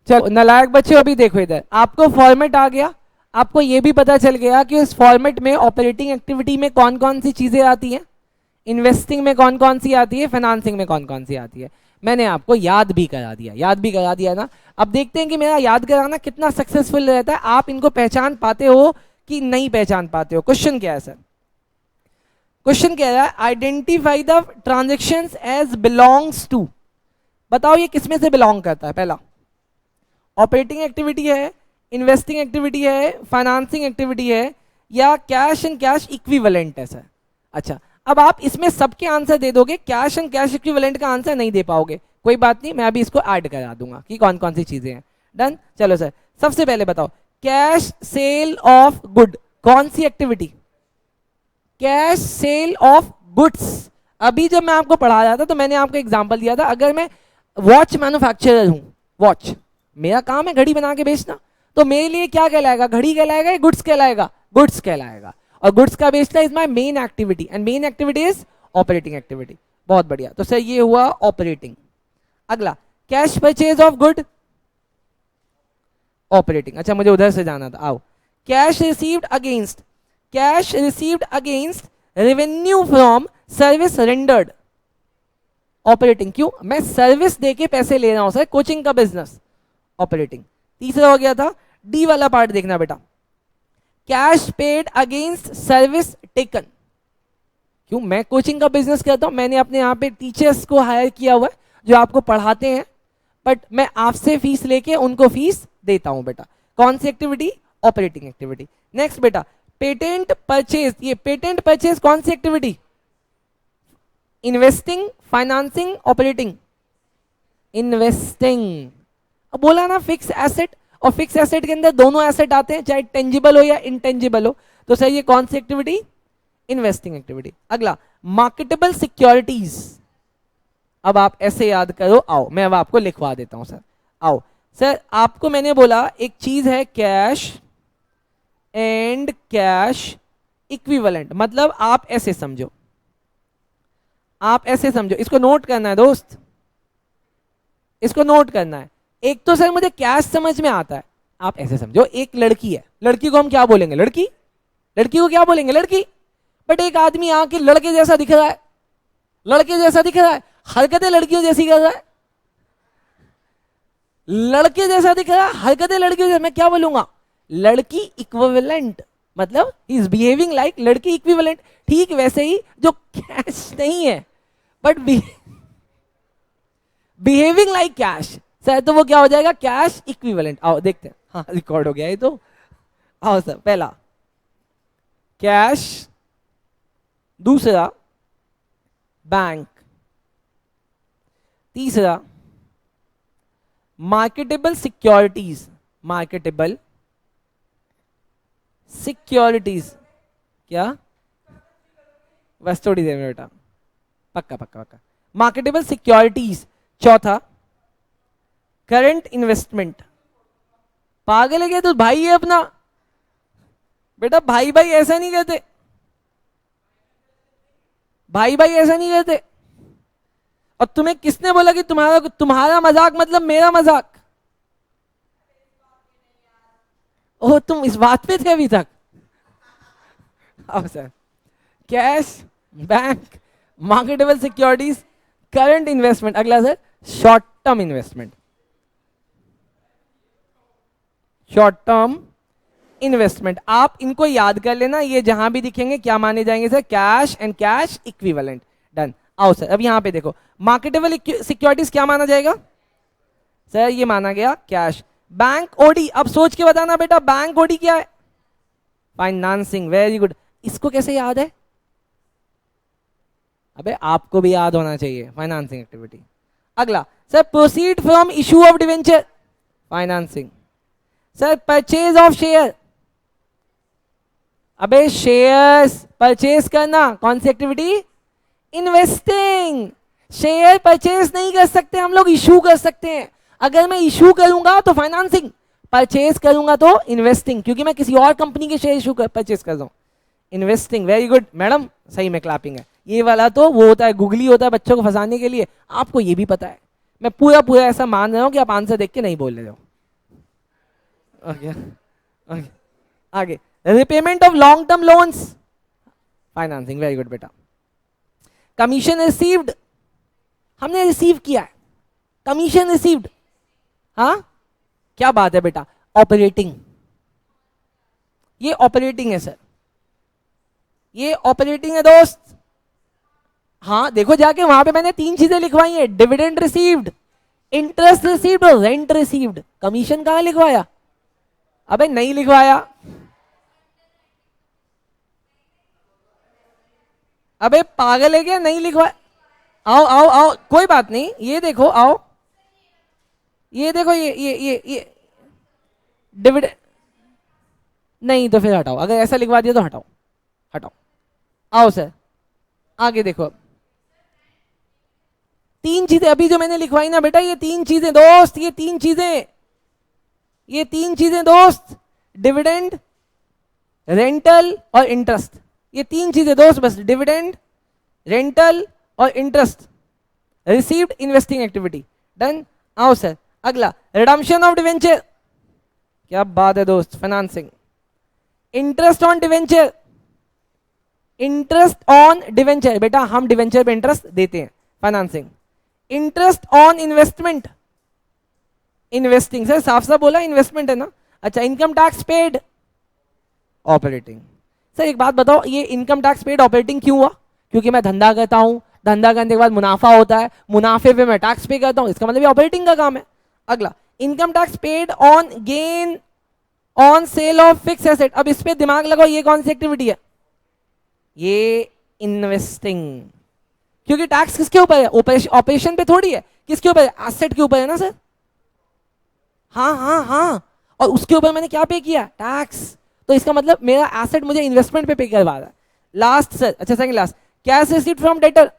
चलो नालायक बच्चों, अभी देखो इधर आपको फॉर्मेट आ गया, आपको ये भी पता चल गया कि इस फॉर्मेट में ऑपरेटिंग एक्टिविटी में कौन कौन सी चीजें आती हैं, इन्वेस्टिंग में कौन कौन सी आती है, फाइनेंसिंग में कौन कौन सी आती है। मैंने आपको याद भी करा दिया, याद भी करा दिया ना। अब देखते हैं कि मेरा याद कराना कितना सक्सेसफुल रहता है, आप इनको पहचान पाते हो कि नहीं पहचान पाते हो। क्वेश्चन क्या है सर? क्वेश्चन क्या है? Identify the transactions as belongs to. बताओ ये किसमें से बिलोंग करता है? पहला ऑपरेटिंग एक्टिविटी है, इन्वेस्टिंग एक्टिविटी है, फाइनेंसिंग एक्टिविटी है, या कैश एंड कैश इक्विवेलेंट है सर? अच्छा, अब आप इसमें सबके आंसर दे दोगे, कैश एंड कैश इक्विवेलेंट का आंसर नहीं दे पाओगे, कोई बात नहीं, मैं अभी इसको ऐड करा दूंगा कि कौन कौन सी चीजें हैं। डन। चलो सर, सबसे पहले बताओ कैश सेल ऑफ गुड कौन सी activity? Cash sale of goods. अभी जब मैं आपको पढ़ा रहा था तो मैंने आपको एग्जांपल दिया था, अगर मैं वॉच मैन्युफैक्चरर हूं, वॉच मेरा काम है घड़ी बना के बेचना, तो मेरे लिए क्या कहलाएगा? घड़ी कहलाएगा या गुड्स कहलाएगा? गुड्स कहलाएगा। और गुड्स का बेचना is my main activity, and main activity is operating activity. बहुत बढ़िया, तो सर ये हुआ ऑपरेटिंग। अगला cash purchase of good, operating. अच्छा मुझे उधर से जाना था, आओ। Cash received against, cash received against revenue from service rendered, operating. क्यों? मैं सर्विस देके पैसे ले रहा हूं सर, कोचिंग का बिजनेस, ऑपरेटिंग। तीसरा हो गया था, डी वाला पार्ट देखना बेटा, cash paid against service taken. क्यों? मैं कोचिंग का बिजनेस करता हूं, मैंने अपने यहाँ पे टीचर्स को हायर किया हुआ है जो आपको पढ़ाते हैं, बट मैं आपसे फीस लेके उनको फीस देता हूं बेटा। कौन सी एक्टिविटी? Operating activity. नेक्स्ट बेटा पेटेंट परचेज, ये पेटेंट परचेज कौन सी activity? Investing, financing, operating? Investing. अब बोला ना फिक्स एसेट, और फिक्स एसेट के अंदर दोनों एसेट आते हैं, चाहे टेंजिबल हो या इनटेंजिबल हो, तो सर ये कौन सी एक्टिविटी? Investing activity. अगला मार्केटेबल सिक्योरिटीज। अब आप ऐसे याद करो, आओ मैं अब आपको लिखवा देता हूं सर। आओ सर, आपको मैंने बोला एक चीज है कैश एंड कैश इक्विवेलेंट, मतलब आप ऐसे समझो, आप ऐसे समझो, इसको नोट करना है दोस्त, इसको नोट करना है। एक तो सर मुझे कैश समझ में आता है, आप ऐसे समझो एक लड़की है, लड़की को हम क्या बोलेंगे? लड़की। लड़की को क्या बोलेंगे? लड़की। बट एक आदमी आके लड़के जैसा दिख रहा है, लड़के जैसा दिख रहा है, हरकतें लड़कियों जैसी कर रहा है, लड़के जैसा दिख रहा है, हरकतें लड़कियों जैसी, मैं क्या बोलूंगा? लड़की इक्विवेलेंट, मतलब ही इज बिहेविंग लाइक लड़की इक्विवेलेंट। ठीक वैसे ही जो कैश नहीं है but behaving like cash, sir तो वो क्या हो जाएगा? Cash equivalent. आओ देखते हैं, हाँ रिकॉर्ड हो गया ये तो। आओ सर, पहला कैश, दूसरा बैंक, तीसरा मार्केटेबल सिक्योरिटीज, मार्केटेबल सिक्योरिटीज। क्या? बस थोड़ी देर में बेटा, पक्का पक्का पक्का। Marketable securities. चौथा करंट इन्वेस्टमेंट। पागल है क्या तो? भाई है अपना बेटा, भाई भाई ऐसा नहीं कहते, भाई भाई ऐसा नहीं कहते। और तुम्हें किसने बोला कि तुम्हारा मजाक मतलब मेरा मजाक? ओह तुम इस बात पे थे अभी तक। अब sir cash, bank, marketable securities, current investment. अगला sir short term investment, short term investment. आप इनको याद कर लेना, ये जहां भी दिखेंगे क्या माने जाएंगे sir? Cash and cash equivalent. Done. आओ सर, अब यहां पे देखो मार्केटेबल सिक्योरिटीज क्या माना जाएगा सर? ये माना गया कैश। बैंक ओडी, अब सोच के बताना बेटा, बैंक ओडी क्या है? फाइनेंसिंग। Very good. इसको कैसे याद है? अबे आपको भी याद होना चाहिए, फाइनेंसिंग एक्टिविटी। अगला sir proceed from issue of debenture, financing. Sir purchase of share, अबे शेयर्स परचेज करना कौन सी एक्टिविटी? इन्वेस्टिंग। शेयर परचेज नहीं कर सकते हम लोग, इशू कर सकते हैं। अगर मैं इशू करूंगा तो फाइनेंसिंग, परचेज करूंगा तो इन्वेस्टिंग, क्योंकि मैं किसी और कंपनी के शेयर इशू परचेज कर रहा हूं। इन्वेस्टिंग। वेरी गुड मैडम, सही में क्लैपिंग है। ये वाला तो वो होता है, गुगली होता है बच्चों को फंसाने के लिए, आपको ये भी पता है। मैं पूरा पूरा ऐसा मान रहा हूं कि आप आंसर देख के नहीं बोल रहे हो। ओके ओके, आगे repayment of long term loans, financing, very good बेटा। कमीशन रिसीव्ड, हमने रिसीव किया है, कमीशन रिसीव्ड, हाँ क्या बात है बेटा, ऑपरेटिंग, ये ऑपरेटिंग है सर, ये ऑपरेटिंग है दोस्त। हाँ देखो जाके वहां पे मैंने 3 चीजें लिखवाई है, डिविडेंड रिसीव्ड, इंटरेस्ट रिसीव्ड और रेंट रिसीव्ड। कमीशन कहां लिखवाया? अबे नहीं लिखवाया, अबे पागल है क्या, नहीं लिखवाया। आओ आओ आओ, कोई बात नहीं, ये देखो, आओ ये देखो, ये डिविडेंड, नहीं तो फिर हटाओ, अगर ऐसा लिखवा दिया तो हटाओ, हटाओ। आओ सर आगे देखो, 3 चीजें अभी जो मैंने लिखवाई ना बेटा, ये 3 चीजें दोस्त, ये 3 चीजें, ये 3 चीजें दोस्त, डिविडेंड, रेंटल और इंटरेस्ट, ये 3 चीजें दोस्त बस, डिविडेंड, रेंटल और interest received investing activity, done. आओ सर अगला, रिडम्पशन ऑफ डिवेंचर, क्या बात है दोस्त, financing. Interest on debenture, interest on debenture, बेटा हम डिवेंचर पे इंटरेस्ट देते हैं, financing. Interest on investment, investing, sir साफ साफ बोला इन्वेस्टमेंट है ना। अच्छा, income tax paid, operating. Sir एक बात बताओ, ये इनकम टैक्स पेड ऑपरेटिंग क्यों हुआ? क्योंकि मैं धंधा करता हूं, धंधा करने के बाद मुनाफा होता है, मुनाफे पे मैं टैक्स पे करता हूं, इसका मतलब ऑपरेटिंग का काम है। अगला, income tax paid on gain on sale of fix asset. अब इस पे दिमाग लगाओ, ये कौन सी एक्टिविटी है? ये इन्वेस्टिंग, क्योंकि टैक्स किसके ऊपर है? ऑपरेशन पे थोड़ी है, किसके ऊपर है? एसेट के ऊपर है ना सर। हाँ हाँ हाँ, और उसके ऊपर मैंने क्या पे किया? टैक्स। तो इसका मतलब मेरा एसेट मुझे इन्वेस्टमेंट पे करवा रहा है। लास्ट सर, अच्छा second last, cash received from debtor,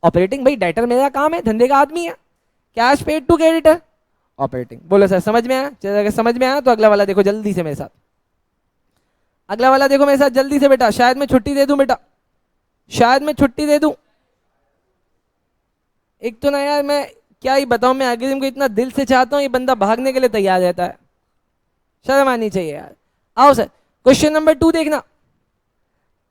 operating. भाई डेटर मेरा काम है, धंधे का आदमी है। Cash paid to creditor, operating. बोलो सर समझ में आया? चलो अगर समझ में आया तो अगला वाला देखो जल्दी से मेरे साथ, अगला वाला देखो मेरे साथ जल्दी से बेटा। शायद मैं छुट्टी दे दूं बेटा, शायद मैं छुट्टी दे दूं। एक तो ना यार, मैं क्या ही बताऊं, मैं अग्रिम को इतना दिल से चाहता हूं, ये बंदा भागने के लिए तैयार रहता है, शर्म आनी चाहिए यार। आओ सर, क्वेश्चन नंबर 2 देखना,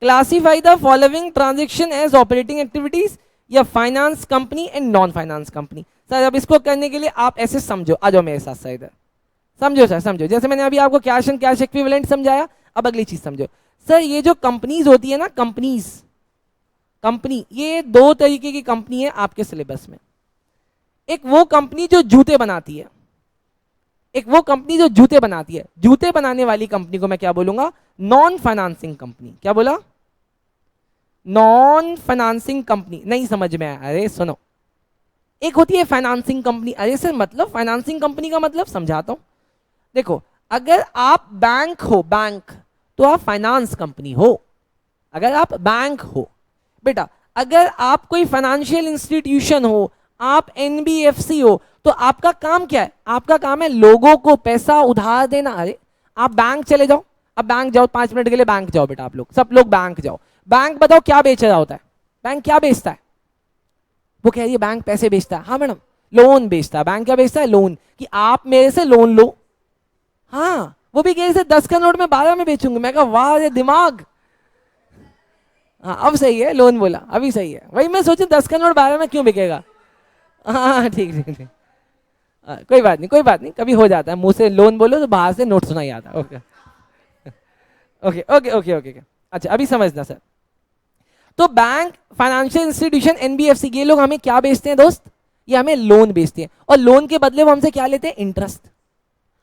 classify the following transaction as operating activities या finance company and non finance company. Sir अब इसको करने के लिए आप ऐसे समझो, आ जाओ मेरे साथ सर इधर, समझो सर समझो। जैसे मैंने अभी आपको कैश एंड कैश इक्विवेलेंट समझाया, अब अगली चीज समझो। सर ये जो कंपनीज होती है ना, कंपनीज, कंपनी, ये 2 तरीके की कंपनी है आपके सिलेबस में। एक वो कंपनी जो जूते बनाती है, एक वो कंपनी जो जूते बनाती है। जूते बनाने वाली कंपनी को मैं क्या बोलूंगा? Non financing company. क्या बोला? Non financing company. नहीं समझ में आया? अरे सुनो, एक होती है फाइनेंसिंग कंपनी। अरे सर मतलब फाइनेंसिंग कंपनी का मतलब समझाता हूं। देखो, अगर आप बैंक हो, बैंक, तो आप फाइनेंस कंपनी हो। अगर आप बैंक हो बेटा, अगर आप कोई फाइनेंशियल इंस्टीट्यूशन हो, आप एनबीएफसी हो, तो आपका काम क्या है? आपका काम है लोगों को पैसा उधार देना। अरे आप बैंक चले जाओ, अब बैंक जाओ, 5 मिनट के लिए बैंक जाओ बेटा, आप लोग सब लोग बैंक जाओ। बैंक बताओ क्या बेच रहा होता है? बैंक क्या बेचता है? वो कह रही है बैंक पैसे बेचता है। हाँ मैडम, लोन बेचता है। बैंक क्या बेचता है? लोन, कि आप मेरे से लोन लो। हाँ, वो भी कह रही 10 का नोट में 12 में बेचूंगी। मैं कहा वाह ये दिमाग। हाँ अब सही है, लोन बोला अभी सही है। वही मैं सोचूं 10 का नोट 12 में क्यों बिकेगा। हाँ ठीक ठीक ठीक, कोई बात नहीं, कोई बात नहीं, कभी हो जाता है, मुंह से लोन बोलो तो बाहर से नोट सुनाई आता है। Okay okay okay okay okay, अच्छा अभी समझना सर। तो बैंक, फाइनेंशियल इंस्टीट्यूशन, एनबीएफसी, ये लोग हमें क्या बेचते हैं दोस्त? ये हमें लोन बेचते हैं, और लोन के बदले वो हमसे क्या लेते हैं? इंटरेस्ट।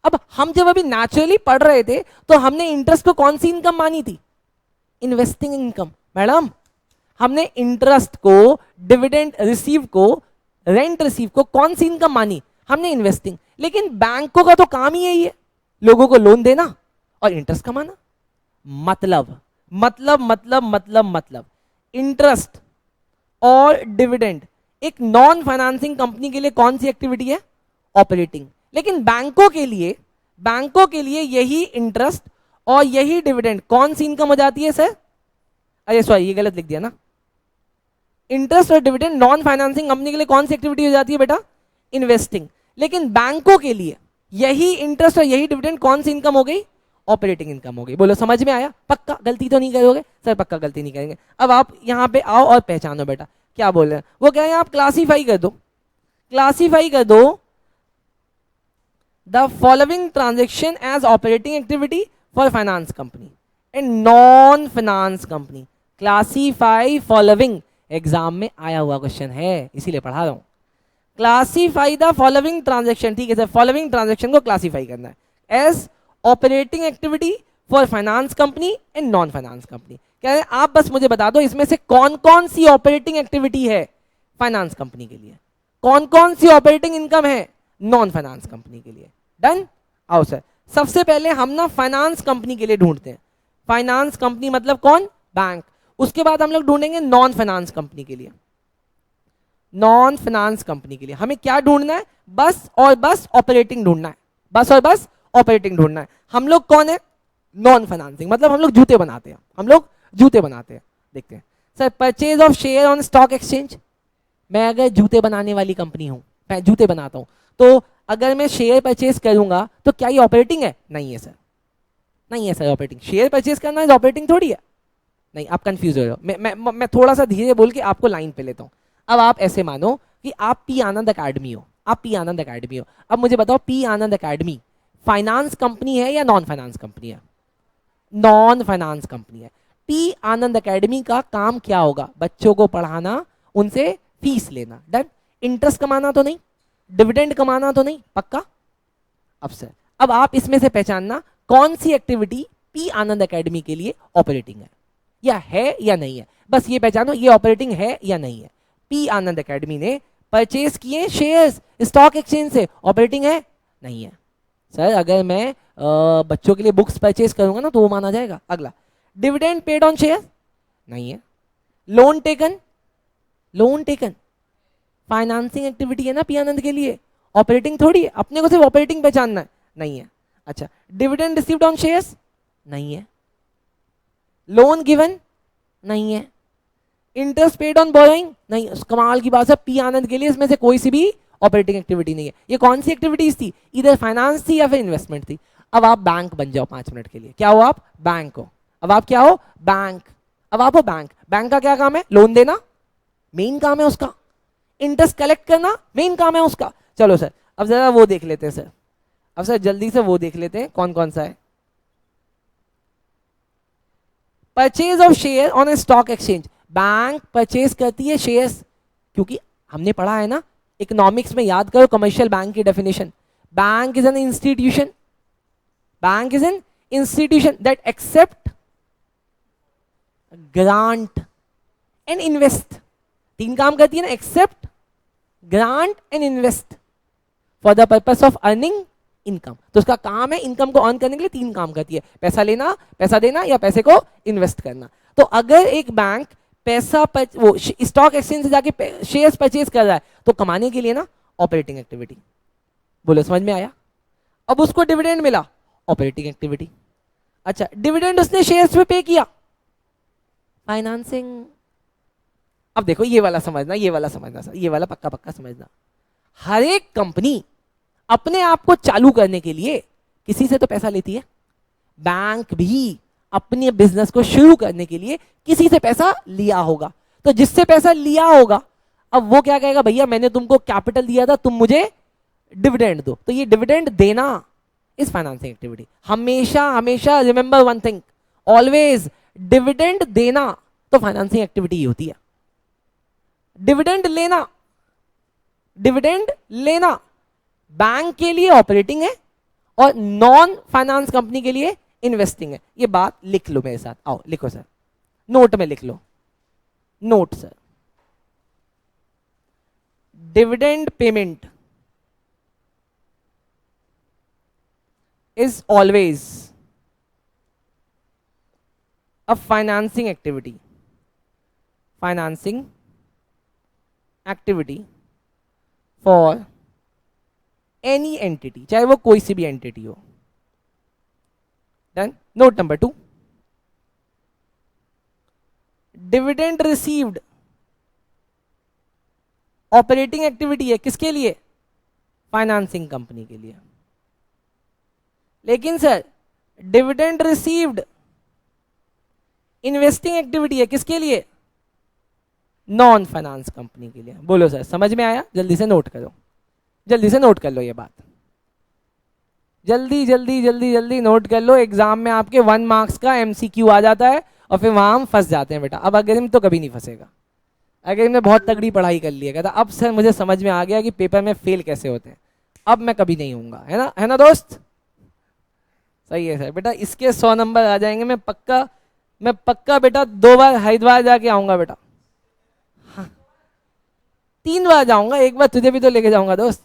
अब हम जब अभी नेचुरली पढ़ रहे थे तो हमने इंटरेस्ट को कौन सी इनकम मानी थी? Investing income. मैडम हमने इंटरेस्ट को, डिविडेंड रिसीव को, रेंट रिसीव को कौन सी इनकम मानी? हमने इन्वेस्टिंग। लेकिन बैंकों का तो काम ही यही है, लोगों को लोन देना और इंटरेस्ट कमाना। मतलब मतलब मतलब मतलब मतलब इंटरेस्ट और डिविडेंड एक नॉन फाइनेंसिंग कंपनी के लिए कौन सी एक्टिविटी है? ऑपरेटिंग। लेकिन बैंकों के लिए, बैंकों के लिए यही इंटरेस्ट और यही डिविडेंड कौन सी इनकम हो जाती है सर? अरे सॉरी, ये गलत लिख दिया ना। इंटरेस्ट और डिविडेंड नॉन फाइनेंसिंग कंपनी के लिए कौन सी एक्टिविटी हो जाती है बेटा? इन्वेस्टिंग। लेकिन बैंकों के लिए, यही इंटरेस्ट और यही डिविडेंड कौन सी इनकम हो गई? ऑपरेटिंग इनकम हो गई। बोलो समझ में आया? पक्का गलती तो नहीं करोगे? सर पक्का गलती नहीं करेंगे। अब आप यहाँ पे आओ और पहचानो बेटा क्या बोल रहे हैं। वो कह रहे हैं आप क्लासीफाई कर दो, क्लासीफाई कर दो the following transaction as operating activity for finance company and non finance company. Classify following exam में आया हुआ क्वेश्चन है, इसीलिए पढ़ा रहा हूं। क्लासीफाई द फॉलोइंग ट्रांजेक्शन, ठीक है सर, फॉलोइंग ट्रांजेक्शन को क्लासीफाई करना है as operating activity for finance company and non finance company. कह रहे हैं आप बस मुझे बता दो इसमें से कौन कौन सी ऑपरेटिंग एक्टिविटी है फाइनेंस कंपनी के लिए, कौन कौन सी ऑपरेटिंग इनकम है नॉन फाइनेंस कंपनी के लिए। डन? आओ सर, सबसे पहले हम ना फाइनेंस कंपनी के लिए ढूंढते हैं। फाइनेंस कंपनी मतलब कौन? बैंक। उसके बाद हम लोग ढूंढेंगे नॉन फाइनेंस कंपनी के लिए। नॉन फाइनेंस कंपनी के लिए हमें क्या ढूंढना है? बस और बस ऑपरेटिंग ढूंढना है, बस और बस ऑपरेटिंग ढूंढना है। हम लोग कौन है? नॉन फाइनेंसिंग, मतलब हम लोग जूते बनाते हैं, हम लोग जूते बनाते हैं। देखते हैं sir, purchase of share on stock exchange. मैं अगर जूते बनाने वाली कंपनी हूं, मैं जूते बनाता हूं, तो अगर मैं शेयर परचेज करूंगा तो क्या ये ऑपरेटिंग है? नहीं है सर, नहीं है सर ऑपरेटिंग। शेयर परचेज करना है ऑपरेटिंग थोड़ी है। नहीं, आप कंफ्यूज हो रहे हो। मैं थोड़ा सा धीरे बोल के आपको लाइन पे लेता हूं। अब आप ऐसे मानो कि आप पी आनंद अकेडमी हो, आप पी आनंद अकेडमी हो। अब मुझे बताओ पी आनंद अकेडमी फाइनेंस कंपनी है या नॉन फाइनेंस कंपनी है? नॉन फाइनेंस कंपनी है। पी आनंद अकेडमी का काम क्या होगा? बच्चों को पढ़ाना, उनसे फीस लेना। डन? इंटरेस्ट कमाना तो नहीं, डिविडेंड कमाना तो नहीं, पक्का? अब सर, अब आप इसमें से पहचानना कौन सी एक्टिविटी पी आनंद अकेडमी के लिए ऑपरेटिंग है या नहीं है। बस ये पहचानो ये ऑपरेटिंग है या नहीं है। पी आनंद अकेडमी ने परचेज किए शेयर्स स्टॉक एक्सचेंज से, ऑपरेटिंग है? नहीं है। सर अगर मैं बच्चों के लिए बुक्स परचेज करूंगा ना तो वो माना जाएगा। अगला, डिविडेंड पेड ऑन शेयर? नहीं है। Loan taken? Loan taken financing activity है ना पी आनंद के लिए, ऑपरेटिंग थोड़ी है। अपने को सिर्फ ऑपरेटिंग पहचानना है। नहीं है। अच्छा, डिविडेंड रिसीव्ड ऑन शेयर्स? नहीं है। Loan given? नहीं है। Interest paid on borrowing? नहीं। कमाल की बात है, पी आनंद के लिए इसमें से कोई सी भी ऑपरेटिंग एक्टिविटी नहीं है। ये कौन सी एक्टिविटीज थी? इधर फाइनेंस थी या फिर इन्वेस्टमेंट थी। अब आप बैंक बन जाओ 5 मिनट के लिए। क्या हो आप? बैंक हो। अब आप क्या हो? बैंक। अब आप हो बैंक। बैंक का क्या काम है? लोन देना, मेन काम है उसका। इंटरेस्ट कलेक्ट करना, मेन काम है उसका। चलो सर, अब जरा वो देख लेते हैं सर। अब सर जल्दी से वो देख लेते हैं कौन कौन सा है। Purchase of share on A stock exchange. Bank purchase करती है शेयर्स, क्योंकि हमने पढ़ा है ना इकोनॉमिक्स में, याद करो कमर्शियल बैंक की definition. Bank is an institution, bank is an institution that accept, grant and invest. 3 काम करती है ना, accept, grant and invest for the purpose of earning income. तो उसका काम है इनकम को अर्न करने के लिए 3 काम करती है, पैसा लेना, पैसा देना या पैसे को इन्वेस्ट करना। तो अगर एक बैंक पैसा वो स्टॉक एक्सचेंज से जाके शेयर्स परचेज कर रहा है तो कमाने के लिए ना, ऑपरेटिंग एक्टिविटी। बोलो समझ में आया? अब उसको डिविडेंड मिला, ऑपरेटिंग एक्टिविटी। अच्छा, डिविडेंड उसने शेयर्स पे पे किया, फाइनेंसिंग। अब देखो ये वाला समझना, ये वाला समझना सर, ये वाला पक्का पक्का समझना। हर एक कंपनी अपने आप को चालू करने के लिए किसी से तो पैसा लेती है। बैंक भी अपने बिजनेस को शुरू करने के लिए किसी से पैसा लिया होगा। तो जिससे पैसा लिया होगा, अब वो क्या कहेगा, भैया मैंने तुमको कैपिटल दिया था, तुम मुझे डिविडेंड दो। तो ये डिविडेंड देना इज फाइनेंसिंग एक्टिविटी। हमेशा हमेशा remember one thing, always dividend देना तो फाइनेंसिंग एक्टिविटी ही होती है। डिविडेंड लेना, डिविडेंड लेना बैंक के लिए ऑपरेटिंग है और नॉन फाइनेंस कंपनी के लिए इन्वेस्टिंग है। ये बात लिख लो मेरे साथ, आओ लिखो सर, नोट में लिख लो, note sir. Dividend payment is always a financing activity, financing activity for any entity, चाहे वो कोई सी भी एंटिटी हो। Done? Note number 2, dividend received operating activity है, किसके लिए? फाइनेंसिंग कंपनी के लिए। लेकिन sir dividend received investing activity है, किसके लिए? नॉन फाइनेंस कंपनी के लिए। बोलो सर समझ में आया? जल्दी से नोट करो, जल्दी से नोट कर लो ये बात, जल्दी जल्दी जल्दी जल्दी नोट कर लो। एग्जाम में आपके 1 मार्क्स का एमसीक्यू आ जाता है और फिर वहां हम फंस जाते हैं बेटा। अब अग्रिम तो कभी नहीं फंसेगा, अग्रिम ने बहुत तगड़ी पढ़ाई कर ली है, कहता अब सर मुझे समझ में आ गया कि पेपर में फेल कैसे होते हैं, अब मैं कभी नहीं होऊंगा, है ना दोस्त? सही है सर बेटा, इसके 100 नंबर आ जाएंगे। मैं पक्का बेटा 2 बार हरिद्वार जाके आऊंगा बेटा, हाँ 3 बार जाऊंगा, 1 बार तुझे भी तो लेके जाऊंगा दोस्त।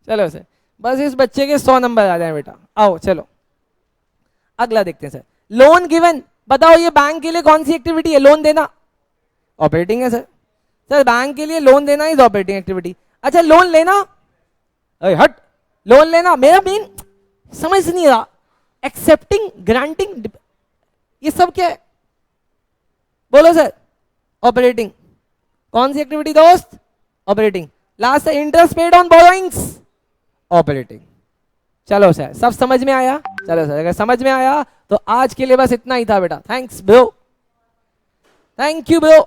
चलो सर बस इस बच्चे के 100 नंबर आ जाए बेटा। आओ चलो अगला देखते हैं सर। लोन गिवन, बताओ ये बैंक के लिए कौन सी एक्टिविटी है? लोन देना ऑपरेटिंग है सर। सर बैंक के लिए लोन देना इज ऑपरेटिंग एक्टिविटी। अच्छा लोन लेना, अरे हट, लोन लेना मेरा मेन समझ नहीं रहा, एक्सेप्टिंग ग्रांटिंग ये सब क्या है? बोलो सर। ऑपरेटिंग। कौन सी एक्टिविटी दोस्त? Operating. Last interest paid on borrowings, operating. चलो सर सब समझ में आया? चलो सर अगर समझ में आया तो आज के लिए बस इतना ही था बेटा। Thanks bro, thank you bro.